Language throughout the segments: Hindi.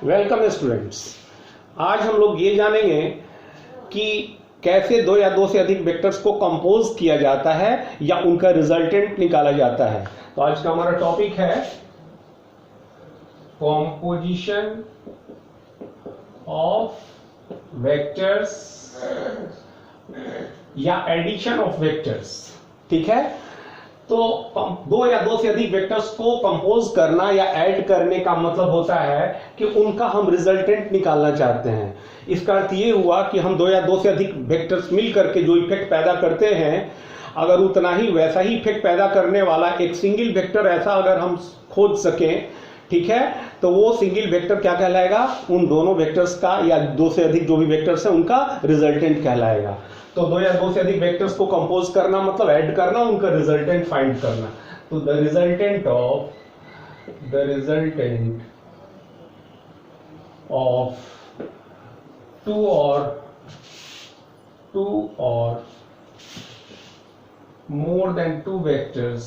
Welcome students. आज हम लोग ये जानेंगे कि कैसे दो या दो से अधिक वेक्टर्स को कंपोज किया जाता है या उनका रिजल्टेंट निकाला जाता है। तो आज का हमारा टॉपिक है कॉम्पोजिशन ऑफ वेक्टर्स या एडिशन ऑफ वेक्टर्स। ठीक है, तो दो या दो से अधिक वेक्टर्स को कंपोज करना या ऐड करने का मतलब होता है कि उनका हम रिजल्टेंट निकालना चाहते हैं। इसका अर्थ ये हुआ कि हम दो या दो से अधिक वेक्टर्स मिल करके जो इफेक्ट पैदा करते हैं, अगर उतना ही वैसा ही इफेक्ट पैदा करने वाला एक सिंगल वेक्टर ऐसा अगर हम खोज सकें, ठीक है, तो वो सिंगल वेक्टर क्या कहलाएगा? उन दोनों वेक्टर्स का या दो से अधिक जो भी वेक्टर्स है उनका रिजल्टेंट कहलाएगा। तो दो या दो से अधिक वेक्टर्स को कंपोज करना मतलब ऐड करना, उनका रिजल्टेंट फाइंड करना। तो द रिजल्टेंट ऑफ टू और more than two vectors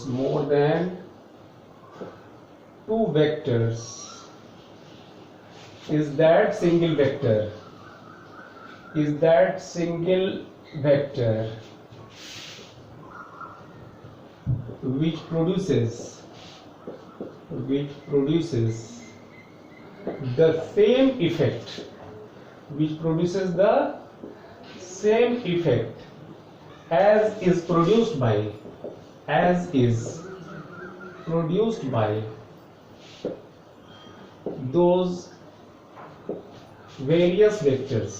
is that single vector which produces the same effect as is produced by those various vectors।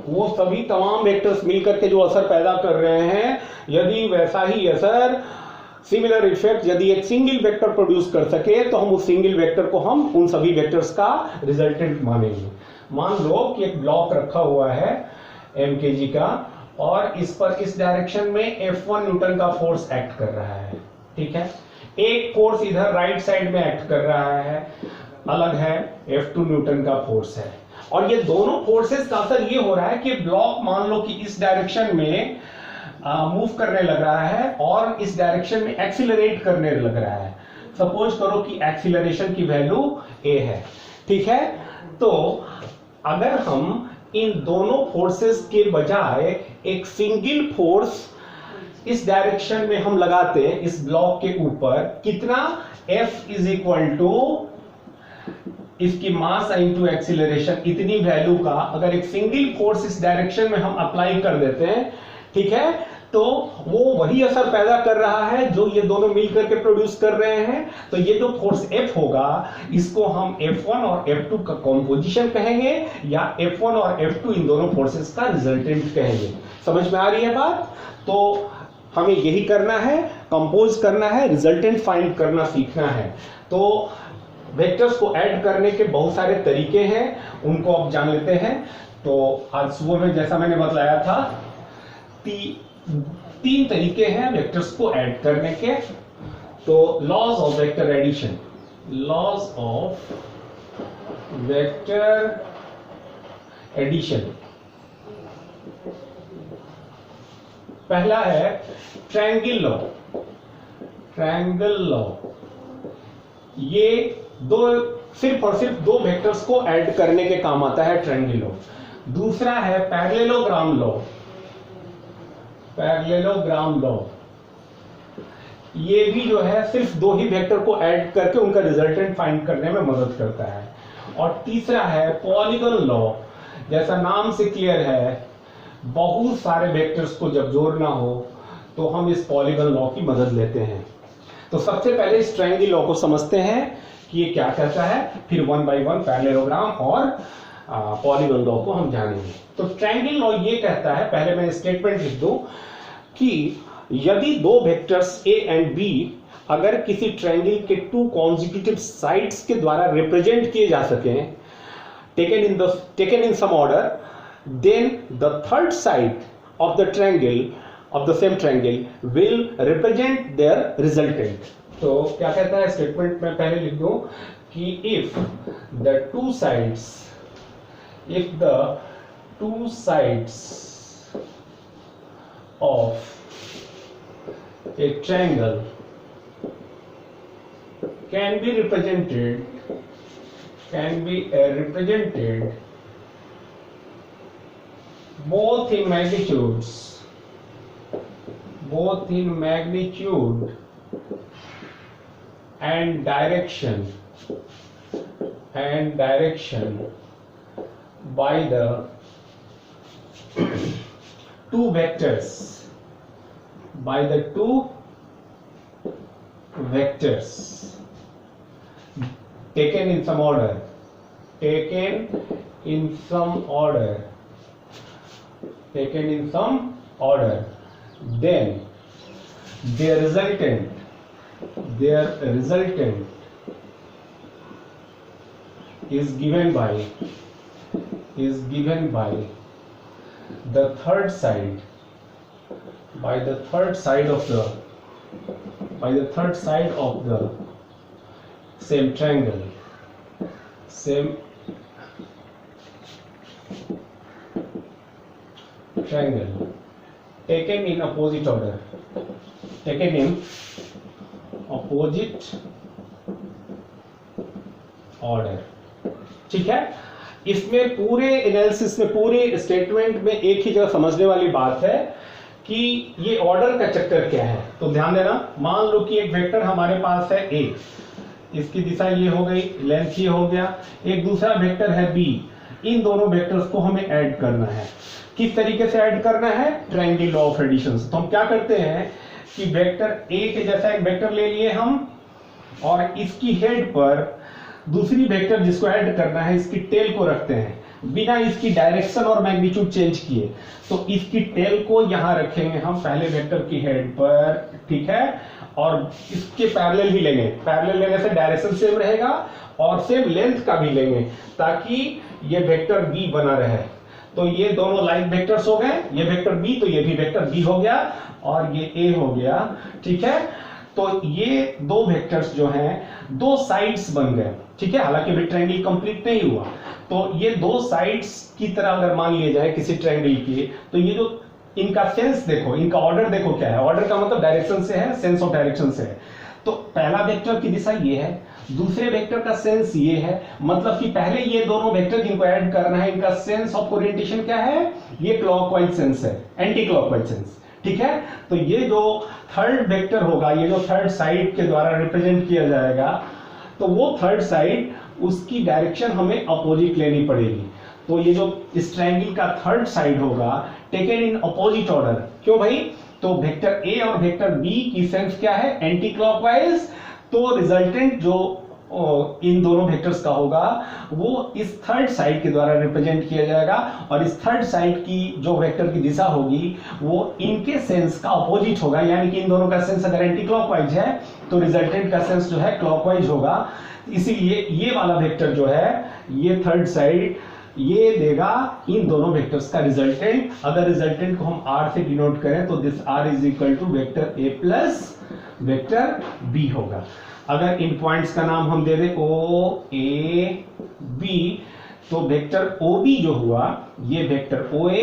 वो सभी तमाम वेक्टर्स मिलकर के जो असर पैदा कर रहे हैं, यदि वैसा ही असर सिमिलर इफेक्ट यदि एक सिंगल वेक्टर प्रोड्यूस कर सके तो हम उस सिंगल वेक्टर को हम उन सभी वेक्टर्स का रिजल्टेंट मानेंगे। मान लो कि एक ब्लॉक रखा हुआ है mkg का और इस पर इस डायरेक्शन में F1 न्यूटन का फोर्स एक्ट कर रहा है। ठीक है, एक फोर्स इधर राइट साइड में एक्ट कर रहा है, अलग है F2 न्यूटन का फोर्स है। और ये दोनों फोर्सेस का असर ये हो रहा है कि ब्लॉक मान लो कि इस डायरेक्शन में मूव करने लग रहा है और इस डायरेक्शन में एक्सीलरेट करने लग रहा है। सपोज करो कि एक्सीलरेशन की वैल्यू a है। ठीक है, तो अगर हम इन दोनों फोर्सेस के बजाय एक सिंगल फोर्स इस डायरेक्शन में हम लगाते हैं इस ब्लॉक के ऊपर, कितना F इज इक्वल टू इसकी मास इनटू एक्सीलरेशन, इतनी वैल्यू का अगर एक सिंगल फोर्स इस डायरेक्शन में हम अप्लाई कर देते हैं, ठीक है, तो वो वही असर पैदा कर रहा है जो ये दोनों मिलकर के प्रोड्यूस कर रहे हैं। तो ये जो फोर्स F होगा इसको हम F1 और F2 का कॉम्पोजिशन कहेंगे या F1 और F2 इन दोनों फोर्सेस का रिजल्टेंट कहेंगे। समझ में आ रही है बात? तो हमें यही करना है, कंपोज करना है, रिजल्टेंट फाइंड करना सीखना है। तो वेक्टर्स को ऐड करने के बहुत सारे तरीके हैं, उनको आप जान लेते हैं। तो आज सुबह में जैसा मैंने बतलाया था, तीन तरीके हैं वेक्टर्स को ऐड करने के। तो लॉज ऑफ वेक्टर एडिशन, पहला है ट्रायंगल लॉ। ये सिर्फ और सिर्फ दो वेक्टर्स को ऐड करने के काम आता है ट्रायंगल लॉ। दूसरा है पैरेललोग्राम लॉ। ये भी जो है सिर्फ दो ही वेक्टर को ऐड करके उनका रिजल्टेंट फाइंड करने में मदद करता है। और तीसरा है पॉलीगन लॉ। जैसा नाम से क्लियर है, बहुत सारे वेक्टर्स को जब जोड़ना हो तो हम इस पॉलीगन लॉ की मदद लेते हैं। तो सबसे पहले इस ट्रायंगल लॉ को समझते हैं कि ये क्या कहता है, फिर वन बाय वन पैरेललोग्राम और पॉलीगन लॉ को हम जानेंगे। तो ट्रायंगल लॉ ये कहता है, पहले मैं स्टेटमेंट लिख दूं कि यदि दो वेक्टर्स a एंड b अगर किसी ट्रायंगल के टू कॉन्जिक्यूटिव साइड्स के द्वारा रिप्रेजेंट किए जा सकें, taken in some order, then the third side of the same triangle will represent their resultant। तो क्या कहता है स्टेटमेंट में पहले लिख दो कि if the two sides of a triangle can be represented both in magnitude and direction by the two vectors taken in some order, then their resultant is given by the third side of the same triangle, taken in opposite order, ठीक है। इसमें पूरे एनालिसिस में, पूरे स्टेटमेंट में एक ही जगह समझने वाली बात है कि ये ऑर्डर का चक्कर क्या है। तो ध्यान देना, मान लो कि एक वेक्टर हमारे पास है ए, इसकी दिशा ये हो गई, लेंथ ये हो गया, एक दूसरा वेक्टर है बी, इन दोनों वेक्टर्स को हमें ऐड करना है। किस तरीके से ऐड करना है? Triangle law of addition. तो हम क्या करते हैं कि वेक्टर ए के जैसा एक वेक्टर ले लिए हम, और इसकी हेड पर दूसरी वेक्टर जिसको ऐड करना है, इसकी टेल को रखते हैं बिना इसकी डायरेक्शन और मैग्नीट्यूड चेंज किए। तो इसकी टेल को यहां रखेंगे हम पहले वेक्टर की हेड पर, ठीक है, और इसके पैरेलल ही लेंगे। पैरेलल लेने से डायरेक्शन सेम रहेगा और सेम लेंथ का भी लेंगे, ताकि ये वेक्टर बी बना रहे। तो ये दोनों लाइन वेक्टर्स हो गए, ये वेक्टर बी, तो ये भी वेक्टर बी हो गया, और ये ए हो गया, ठीक है। तो ये दो वेक्टर्स जो हैं, दो साइड्स बन गए, ठीक है। हालांकि अभी ट्रायंगल कंप्लीट नहीं हुआ, तो ये दो साइड्स की तरह अगर मान लिए जाए किसी ट्रायंगल की, तो ये जो इनका सेंस देखो, इनका ऑर्डर देखो क्या है। ऑर्डर का मतलब डायरेक्शन से है, सेंस ऑफ डायरेक्शन से है। तो पहला वेक्टर की दिशा ये है, दूसरे वेक्टर का सेंस ये है, मतलब कि पहले ये दोनों वेक्टर जिनको ऐड करना है, इनका सेंस ऑफ ओरिएंटेशन क्या है? ये क्लॉकवाइज सेंस है, एंटी क्लॉकवाइज सेंस, ठीक है। तो ये जो थर्ड वेक्टर होगा, ये जो थर्ड साइड के द्वारा रिप्रेजेंट किया जाएगा, तो वो थर्ड साइड, उसकी डायरेक्शन हमें अपोजिट लेनी पड़ेगी। तो ये जो इस ट्रायंगल का थर्ड साइड होगा, टेकन इन अपोजिट ऑर्डर। क्यों भाई? तो वेक्टर ए और वेक्टर बी की सेंस क्या है? Anti clockwise. तो रिजल्टेंट जो इन दोनों वेक्टर्स का होगा, वो इस थर्ड साइड के द्वारा रिप्रेजेंट किया जाएगा, और इस थर्ड साइड की जो वेक्टर की दिशा होगी, वो इनके सेंस का अपोजिट होगा। यानी कि इन दोनों का सेंस अगर एंटी क्लॉकवाइज है, तो रिजल्टेंट का सेंस जो है क्लॉकवाइज होगा। इसीलिए ये वाला वेक्टर जो है, ये थर्ड साइड, ये देगा इन दोनों वेक्टर्स का रिजल्टेंट। अगर रिजल्टेंट को हम r से डिनोट करें, तो this r is equal to vector a plus vector b होगा। अगर इन पॉइंट्स का नाम हम दे दें o a b, तो वेक्टर OB जो हुआ, ये vector OA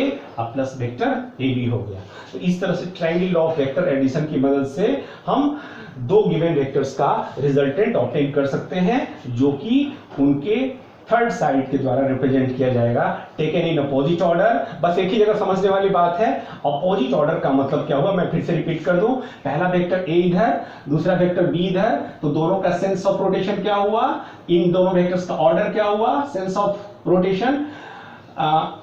plus vector AB हो गया। तो इस तरह से triangle law of vector addition की मदद से हम दो गिवन वेक्टर्स का रिजल्टेंट ऑब्टेन कर सकते हैं, जो कि उनके थर्ड साइड के द्वारा रिप्रेजेंट किया जाएगा, टेकन इन अपोजिट ऑर्डर। बस एक ही जगह समझने वाली बात है, अपोजिट ऑर्डर का मतलब क्या हुआ, मैं फिर से रिपीट कर दूं। पहला वेक्टर ए इधर, दूसरा वेक्टर बी इधर, तो दोनों का सेंस ऑफ रोटेशन क्या हुआ, इन दोनों वेक्टर्स का ऑर्डर क्या हुआ, sense of rotation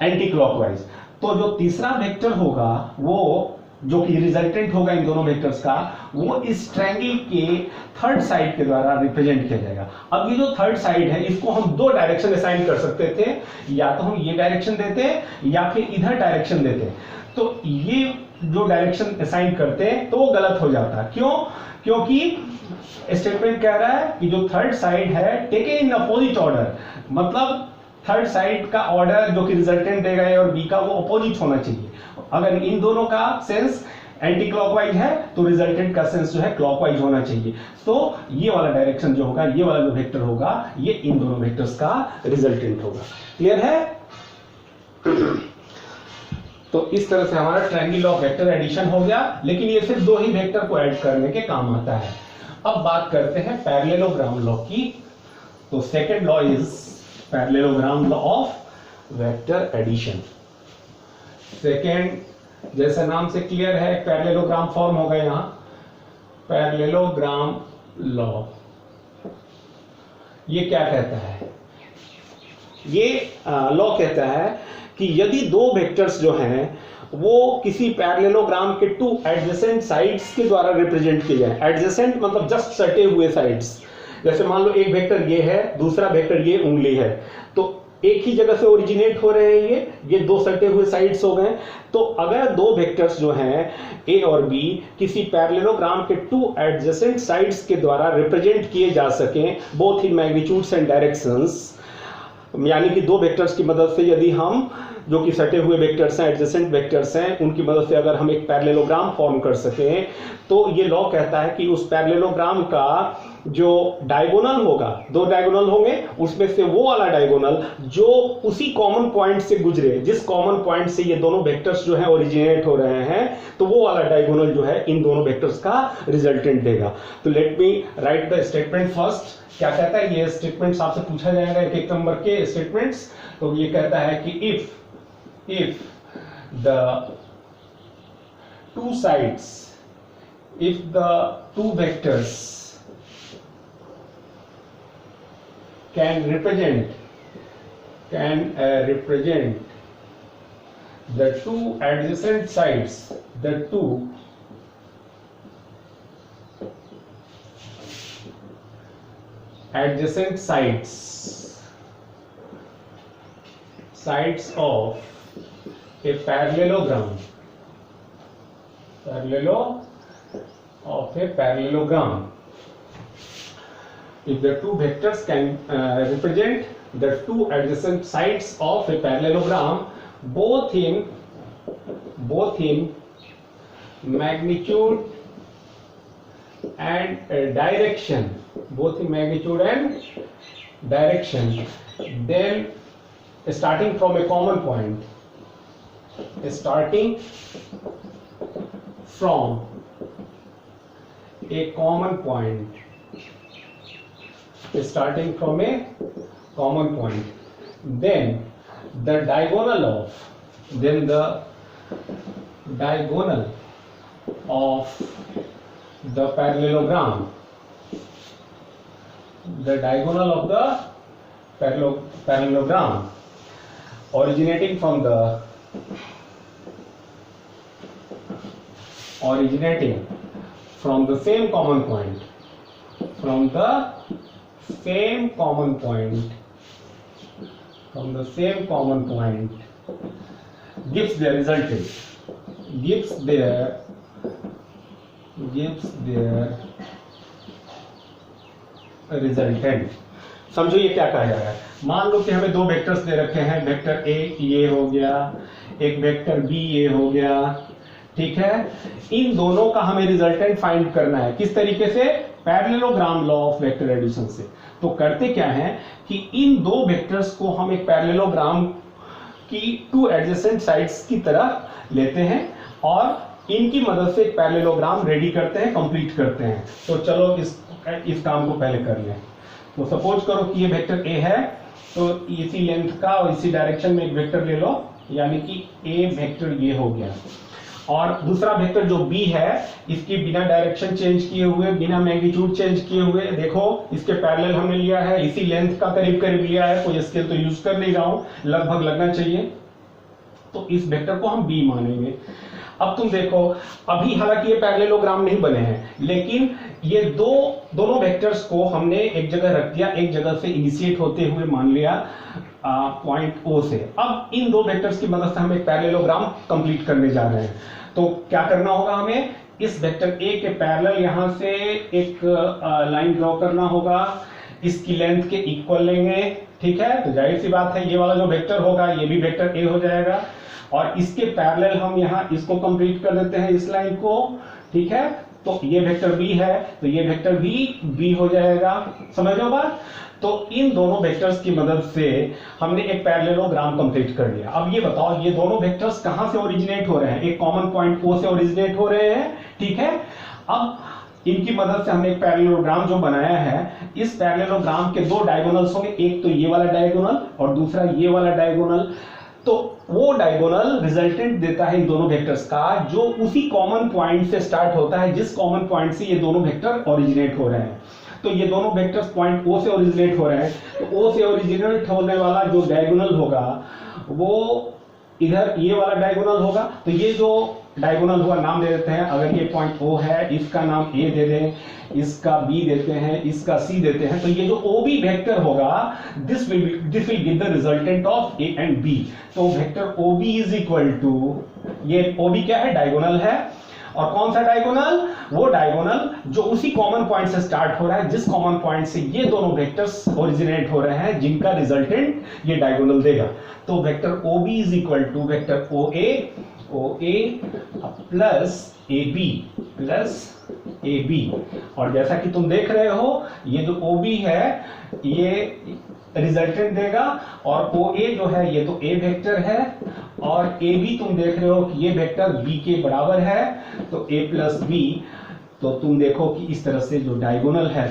anti clockwise. तो जो तीसरा वेक्टर होगा, वो जो कि रिजल्टेंट होगा इन दोनों वेक्टर्स का, वो इस ट्रायंगल के थर्ड साइड के द्वारा रिप्रेजेंट किया जाएगा। अब ये जो थर्ड साइड है, इसको हम दो डायरेक्शन असाइन कर सकते थे, या तो हम ये डायरेक्शन देते या फिर इधर डायरेक्शन देते। तो ये जो डायरेक्शन असाइन करते तो वो गलत हो जाता। क्यों? क्योंकि स्टेटमेंट कह रहा है कि जो थर्ड साइड है, टेकन इन अपोजिट ऑर्डर, मतलब थर्ड साइड का ऑर्डर जो कि रिजल्टेंट देगा ए और बी का, वो अपोजिट होना चाहिए। अगर इन दोनों का सेंस एंटी क्लॉकवाइज है, तो रिजल्टेंट का सेंस जो है क्लॉकवाइज होना चाहिए। तो ये वाला डायरेक्शन जो होगा, ये वाला जो वेक्टर होगा, ये इन दोनों वेक्टर्स का रिजल्टेंट होगा। क्लियर है? तो इस तरह से हमारा ट्रायंगल ऑफ वेक्टर एडिशन हो गया। लेकिन ये सिर्फ दो ही वेक्टर को ऐड करने के काम आता है। अब बात करते हैं पैरेललोग्राम लॉ की। तो second law is parallelogram law of vector addition. Second, जैसे नाम से क्लियर है, पैरेललोग्राम फॉर्म होगा यहां, पैरेललोग्राम लॉ। ये क्या कहता है? ये लॉ कहता है कि यदि दो वेक्टर्स जो हैं वो किसी पैरेललोग्राम के टू एडजेसेंट साइड्स के द्वारा रिप्रेजेंट किए जाए। एडजेसेंट मतलब जस्ट सटे हुए साइड्स। जैसे मान लो एक वेक्टर ये है, दूसरा वेक्टर ये उंगली है, तो एक ही जगह से ओरिजिनेट हो रहे हैं, ये दो सटे हुए साइड्स हो गए। तो अगर दो वेक्टर्स जो हैं ए और बी किसी पैरेललोग्राम के टू एडजेसेंट साइड्स के द्वारा रिप्रेजेंट किए जा सकें both in magnitudes and directions, यानी कि दो वेक्टर्स की मदद से यदि हम जो कि सटे हुए वेक्टर्स हैं, एडजेसेंट वेक्टर्स हैं, उनकी मदद से अगर हम एक पैरेललोग्राम फॉर्म कर सकें, तो ये लॉ कहता है कि उस पैरेललोग्राम का जो डायगोनल होगा, दो डायगोनल होंगे, उसमें से वो वाला डायगोनल जो उसी कॉमन पॉइंट से गुजरे, जिस कॉमन पॉइंट से ये दोनों वेक्टर्स जो हैं ओरिजिनेट हो रहे हैं, तो वो वाला डायगोनल जो है इन दोनों वेक्टर्स का रिजल्टेंट देगा। तो let me right the statement first. क्या कहता है ये स्टेटमेंट्स? आपसे पूछा जाएगा एक एक नंबर के स्टेटमेंट्स। तो ये कहता है कि if the two sides, if the two vectors can represent the two adjacent sides, the two adjacent sides of a parallelogram if the two vectors can represent the two adjacent sides of a parallelogram both in magnitude and direction, then starting from a common point, then the diagonal of the parallelogram, originating from the same common point, gives their resultant। समझो ये क्या कहा जा रहा है। मान लो कि हमें दो वेक्टर्स दे रखे हैं, वेक्टर ए ये हो गया, एक वेक्टर बी ये हो गया, ठीक है। इन दोनों का हमें रिजल्टेंट फाइंड करना है। किस तरीके से? Parallelogram law of vector addition से। तो करते क्या है कि इन दो वेक्टर्स को हम एक पैरेललोग्राम की टू एडजेसेंट साइड्स की तरह लेते हैं और इनकी मदद से एक पैरेललोग्राम रेडी करते हैं, कंप्लीट करते हैं। तो चलो इस काम को पहले कर लें। तो सपोज करो कि ये वेक्टर ए है, तो इसी लेंथ का और इसी डायरेक्शन में एक वेक्टर ले लो, यानी कि ए वेक्टर ये हो गया, और दूसरा वेक्टर जो बी है इसकी बिना डायरेक्शन चेंज किए हुए, बिना मैग्नीट्यूड चेंज किए हुए, देखो इसके पैरेलल हमने लिया है, इसी लेंथ का करीब करीब लिया है, कोई स्केल तो यूज कर नहीं रहा हूं, लगभग लगना चाहिए। तो इस वेक्टर को हम बी मानेंगे। अब तुम देखो, अभी हालांकि ये पैरेललोग्राम नहीं बने हैं, लेकिन ये दोनों वेक्टर्स को हमने एक जगह रख दिया, एक जगह से इनिशिएट होते हुए मान लिया पॉइंट ओ से। अब इन दो वेक्टर्स की मदद से हम एक पैरेललोग्राम कंप्लीट करने जा रहे हैं। तो क्या करना होगा हमें? इस वेक्टर ए के पैरेलल यहां से एक लाइन ड्रॉ करना होगा, इसकी लेंथ के इक्वल लेंगे, ठीक है। तो जाहिर सी बात है ये वाला जो वेक्टर होगा ये भी वेक्टर ए हो जाएगा, और इसके पैरेलल हम यहाँ इसको कंप्लीट कर देते हैं, इस लाइन को, ठीक है। तो ये वेक्टर बी है, तो ये वेक्टर भी बी हो जाएगा। समझ लो बात? तो इन दोनों वेक्टर्स की मदद से हमने एक पैरेललोग्राम कंप्लीट कर लिया। अब ये बताओ, ये दोनों वेक्टर्स कहां से ओरिजिनेट हो रहे हैं? एक कॉमन पॉइंट ओ से ओरिजिनेट हो रहे हैं, ठीक है। अब इनकी मदद से हमने एक पैरेललोग्राम जो बनाया है, इस पैरेललोग्राम के दो डायगोनल्स होंगे, एक तो ये वाला डायगोनल और दूसरा ये वाला डायगोनल। तो वो डायगोनल रिजल्टेंट देता है इन दोनों वेक्टर्स का, जो उसी कॉमन पॉइंट से स्टार्ट होता है जिस कॉमन पॉइंट से ये दोनों वेक्टर ओरिजिनेट हो रहे हैं। तो ये दोनों वेक्टर्स पॉइंट ओ से ओरिजिनेट हो रहे हैं, तो ओ से ओरिजिनेट होने वाला जो डायगोनल होगा वो इधर ये वाला डायगोनल होगा। तो ये जो डायगोनल हुआ नाम दे देते हैं, अगर ये पॉइंट O है इसका नाम A दे दें, इसका B देते हैं, इसका C देते हैं। तो ये जो OB वेक्टर होगा this will give the resultant of A and B। तो vector OB is equal to, ये OB क्या है, डायगोनल है। और कौन सा डायगोनल, वो डायगोनल जो उसी कॉमन पॉइंट से स्टार्ट हो रहा है जिस कॉमन पॉइंट से ये दोनों वेक्टर्स ओरिजिनेट हो रहे हैं, जिनका रिजल्टेंट ये डायगोनल देगा। तो vector OB is equal to vector OA plus AB। और जैसा कि तुम देख रहे हो, ये जो OB है ये रिजल्टेंट देगा, और OA जो है ये तो A वेक्टर है, और AB तुम देख रहे हो कि ये वेक्टर B के बराबर है, तो A प्लस B। तो तुम देखो कि इस तरह से जो डायगोनल है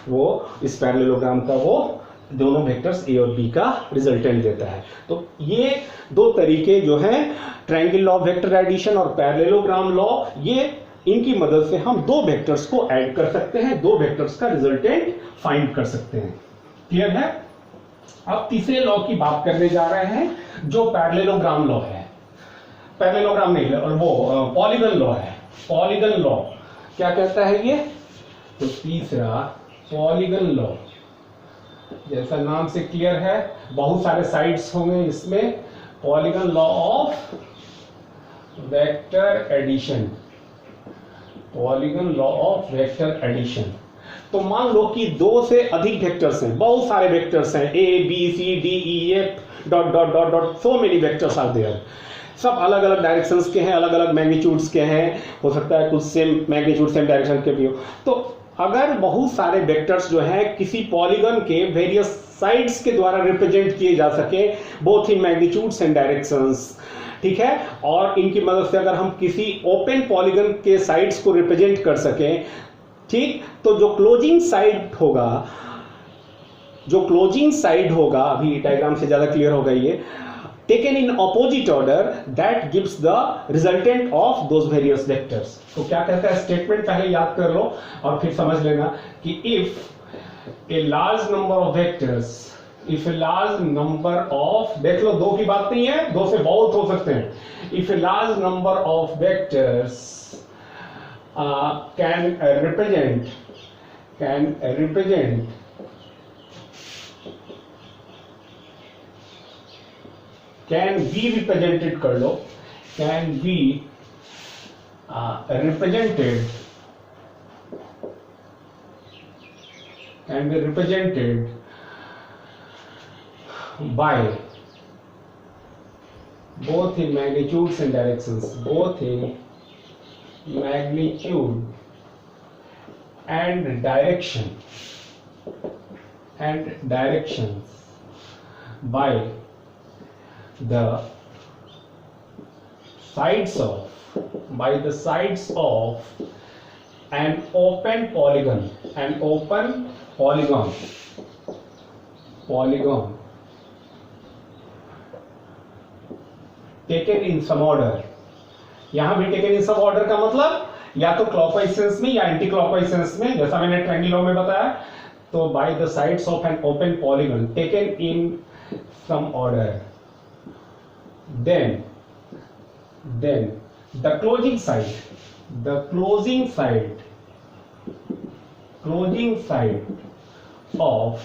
वो इस पैरेललोग्राम का वो दोनों वेक्टर्स A और B का रिजल्टेंट देता है। तो ये दो तरीके जो हैं, triangle law of vector addition और पैरेललोग्राम लॉ, ये इनकी मदद से हम दो वेक्टर्स को ऐड कर सकते हैं, दो वेक्टर्स का रिजल्टेंट फाइंड कर सकते हैं। क्लियर है? अब तीसरे लॉ की बात करने जा रहे हैं जो पैरेललोग्राम लॉ है। पैरेललोग्राम नहीं, और वो पॉलीगन लॉ है। पॉलीगन लॉ क्या कहता है ये? तो तीसरा पॉलीगन लॉ, जैसा नाम से क्लियर है, बहुत सारे साइड्स होंगे इसमें। Polygon law of vector addition, polygon law of vector addition. तो मान लो कि दो से अधिक वेक्टर्स हैं, बहुत सारे वेक्टर्स हैं, A B C D E F dot dot dot dot, so many vectors are there. सब अलग अलग डायरेक्शंस के हैं, अलग अलग मैग्नीट्यूड्स के हैं, हो सकता है कुछ सेम मैग्नीट्यूड सेम डायरेक्शन के भी हो। तो अगर बहुत सारे वेक्टर्स जो हैं किसी पॉलीगन के वेरियस साइड्स के द्वारा रिप्रेजेंट किए जा सके, both in magnitudes and directions, ठीक है, और इनकी मदद से अगर हम किसी ओपन पॉलीगन के साइड्स को रिप्रेजेंट कर सकें, ठीक, तो जो क्लोजिंग साइड होगा, अभी डायग्राम से ज्यादा क्लियर होगा ये, taken in opposite order, that gives the resultant of those various vectors। तो क्या कहता है स्टेटमेंट, पहले याद कर लो और फिर समझ लेना कि if a large number of vectors, if a large number of, देख लो दो की बात नहीं है, दो से बहुत हो सकते हैं, if a large number of vectors can represent can be represented कर लो, can be represented by both in magnitudes and directions, both in magnitude and directions by the sides of an open polygon, taken in some order। यहां भी taken in some order का मतलब या तो क्लॉकवाइज सेंस में या एंटी क्लॉकवाइज सेंस में, जैसा मैंने ट्रायंगल लॉ में बताया। तो by the sides of an open polygon taken in some order, then the closing side of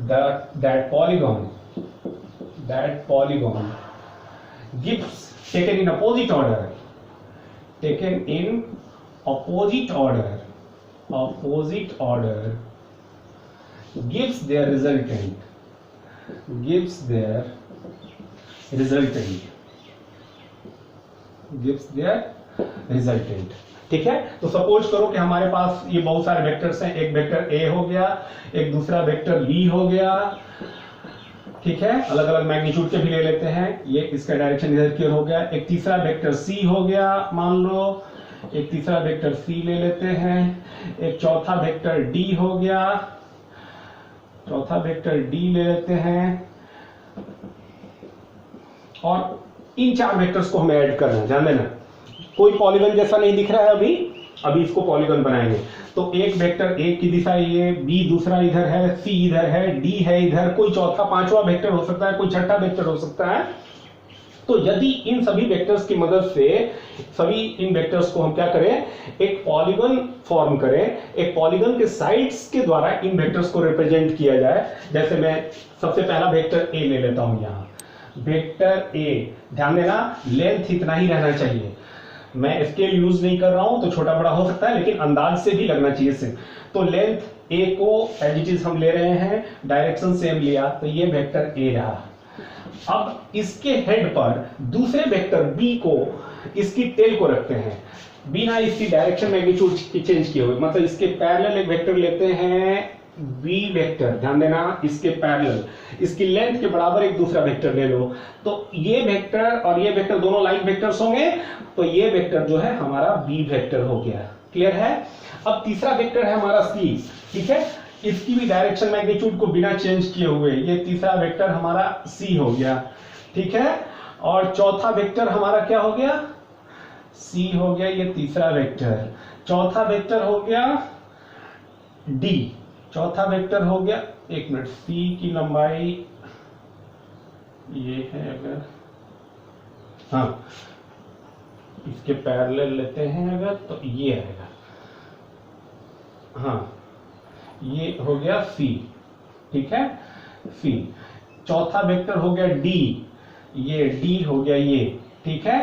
that polygon gives, taken in opposite order gives their resultant। ठीक है, तो सपोज करो कि हमारे पास ये बहुत सारे वेक्टर्स हैं, एक वेक्टर A हो गया, एक दूसरा वेक्टर B हो गया, ठीक है, अलग अलग मैग्नीट्यूड के भी ले लेते हैं, ये इसका डायरेक्शन इधर की ओर हो गया, एक तीसरा वेक्टर C हो गया मान लो, एक तीसरा वेक्टर सी ले लेते हैं, एक चौथा वेक्टर डी हो गया, चौथा वेक्टर डी ले लेते हैं, और इन 4 वेक्टर्स को हमें ऐड करना है। ध्यान देना, कोई पॉलीगन जैसा नहीं दिख रहा है अभी इसको पॉलीगन बनाएंगे। तो एक वेक्टर एक की दिशा ये, बी दूसरा इधर है, सी इधर है, डी है इधर, कोई चौथा पांचवा वेक्टर हो सकता है, कोई छठा वेक्टर हो सकता है। तो यदि इन सभी वेक्टर्स की मदद से सभी इन वेक्टर्स को हम क्या करें, एक पॉलीगन फॉर्म करें, एक पॉलीगन के साइड्स के द्वारा इन वेक्टर्स को रिप्रेजेंट किया जाए। जैसे मैं सबसे पहला वेक्टर ए ले लेता हूं, यहां वेक्टर ए, ध्यान देना लेंथ इतना ही रहना चाहिए, मैं स्केल यूज नहीं कर रहा हूं तो छोटा बड़ा हो सकता है, लेकिन अंदाज से भी लगना चाहिए सिर्फ। तो लेंथ ए को एज इट इज हम ले रहे हैं, डायरेक्शन सेम लिया, तो ये वेक्टर ए रहा। अब इसके हेड पर दूसरे वेक्टर बी को, इसकी टेल को रखते हैं बिना इसकी डायरेक्शन मैग्नीट्यूड चेंज किए हुए, मतलब इसके पैरेलल एक वेक्टर लेते हैं बी वेक्टर, ध्यान देना इसके पैरेलल, इसकी लेंथ के बराबर एक दूसरा वेक्टर ले लो, तो ये वेक्टर और ये वेक्टर दोनों लाइन वेक्टर्स होंगे, तो ये वेक्टर जो है हमारा बी वेक्टर हो गया। क्लियर है? अब तीसरा वेक्टर है हमारा सी, ठीक है, इसकी भी डायरेक्शन मैग्नीट्यूड को बिना चेंज किए हुए ये तीसरा वेक्टर हमारा सी हो गया, ठीक है। और चौथा वेक्टर हमारा क्या हो गया, सी हो गया, ये तीसरा वेक्टर। चौथा वेक्टर हो गया डी, चौथा वेक्टर हो गया, एक मिनट, सी की लंबाई ये है, अगर हाँ इसके पैरेलल लेते हैं अगर, तो ये आएगा, हाँ ये हो गया सी, ठीक है, सी। चौथा वेक्टर हो गया डी, ये डी हो गया ये, ठीक है।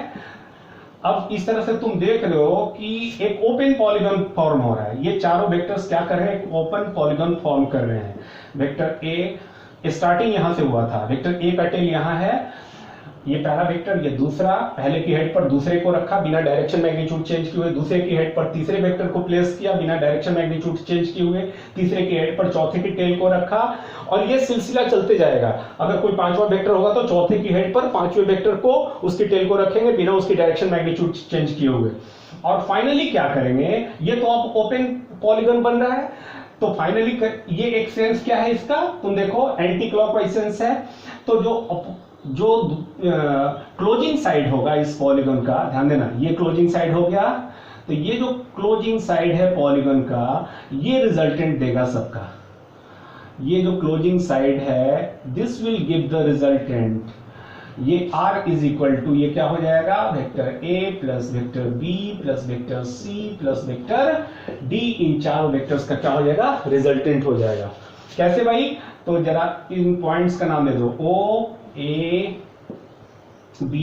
अब इस तरह से तुम देख रहे हो कि एक ओपन पॉलीगन फॉर्म हो रहा है, ये चारों वेक्टर्स क्या कर रहे हैं, एक ओपन पॉलीगन फॉर्म कर रहे हैं। वेक्टर ए स्टार्टिंग यहां से हुआ था, वेक्टर ए का टेल यहां है, ये पहला वेक्टर, ये दूसरा, पहले की हेड पर दूसरे को रखा बिना डायरेक्शन मैग्नीट्यूड चेंज किए हुए, दूसरे की हेड पर तीसरे वेक्टर को प्लेस किया बिना डायरेक्शन मैग्नीट्यूड चेंज किए हुए, तीसरे की हेड पर चौथे की टेल को रखा, और ये सिलसिला चलते जाएगा। अगर कोई पांचवा वेक्टर होगा तो चौथे की हेड पर पांचवें वेक्टर को उसकी टेल को रखेंगे बिना उसकी डायरेक्शन मैग्नीट्यूड चेंज किए हुए। और फाइनली क्या करेंगे, ये तो अब ओपन पॉलीगन बन रहा है, तो फाइनली ये एक सेंस क्या है इसका, तुम देखो एंटी क्लॉकवाइज सेंस है। तो जो क्लोजिंग साइड होगा इस पॉलीगन का, ध्यान देना ये क्लोजिंग साइड हो गया, तो ये जो क्लोजिंग साइड है पॉलीगन का, ये रिजल्टेंट देगा सबका, ये जो क्लोजिंग साइड है this will give the resultant, ये r इज इक्वल टू, ये क्या हो जाएगा, vector a plus vector b plus vector c plus vector d, इन चारों वेक्टर्स का क्या हो जाएगा, रिजल्टेंट हो जाएगा। कैसे भाई, तो जरा इन पॉइंट्स का नाम दे दो, o A B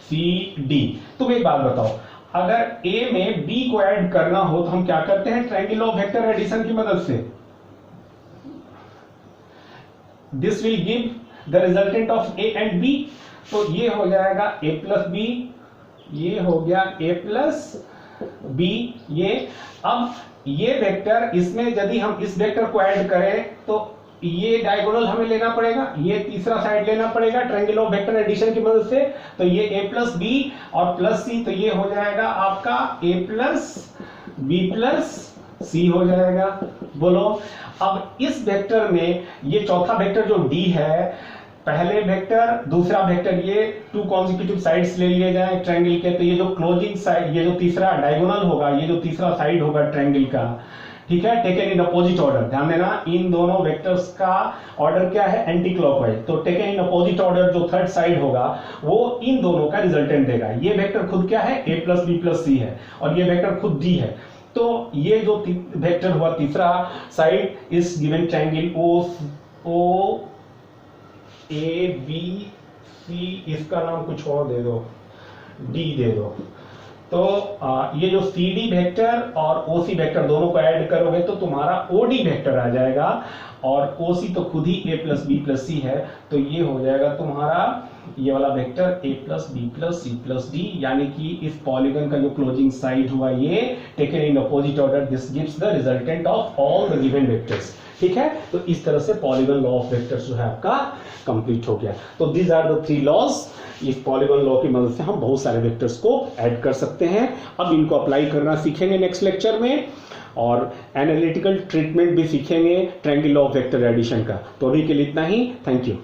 C D। तुम एक बात बताओ, अगर A में B को ऐड करना हो तो हम क्या करते हैं, ट्रायंगल ऑफ वेक्टर एडिशन की मदद से, this will give the resultant of A and B, तो ये हो जाएगा A प्लस B, ये हो गया A प्लस B, ये। अब ये वेक्टर, इसमें यदि हम इस वेक्टर को ऐड करें तो ये डायगोनल हमें लेना पड़ेगा, ये तीसरा साइड लेना पड़ेगा ट्रायंगल ऑफ वेक्टर एडिशन की मदद से, तो ये a प्लस बी और प्लस सी, तो ये हो जाएगा आपका a प्लस बी प्लस सी हो जाएगा। बोलो, अब इस वेक्टर में ये चौथा वेक्टर जो d है, पहले वेक्टर दूसरा वेक्टर, ये टू कॉन्जिक्यूटिव साइड्स ले लिए जाए ट्रायंगल के, तो ये जो क्लोजिंग साइड, ये जो तीसरा डायगोनल होगा, ये जो तीसरा साइड होगा ट्रायंगल का, ठीक है, टेकन इन अपोजिट ऑर्डर। ध्यान देना इन दोनों वेक्टर्स का ऑर्डर क्या है, एंटी क्लॉकवाइज, तो टेकन इन अपोजिट ऑर्डर जो थर्ड साइड होगा वो इन दोनों का रिजल्टेंट देगा। ये वेक्टर खुद क्या है, a plus B plus C है, और ये वेक्टर खुद d है, तो ये जो वेक्टर हुआ तीसरा साइड इस given triangle o a b c, इसका नाम कुछ और दे दो, d दे दो, तो ये जो CD वेक्टर और OC वेक्टर दोनों को ऐड करोगे तो तुम्हारा OD वेक्टर आ जाएगा, और OC तो खुद ही a plus B plus C है, तो ये हो जाएगा तुम्हारा ये वाला vector a plus B plus C plus D, यानी कि इस पॉलीगन का जो क्लोजिंग साइड हुआ ये taken in opposite order, this gives the resultant of all the given vectors. ठीक है, तो इस तरह से पॉलीगन लॉ ऑफ वेक्टर्स जो है आपका कंप्लीट हो गया। तो दीज आर द 3 लॉज। इस पॉलीगन लॉ की मदद से हम बहुत सारे वेक्टर्स को ऐड कर सकते हैं। अब इनको अप्लाई करना सीखेंगे नेक्स्ट लेक्चर में, और एनालिटिकल ट्रीटमेंट भी सीखेंगे triangle law of vector addition का। तो अभी के लिए इतना ही, थैंक यू।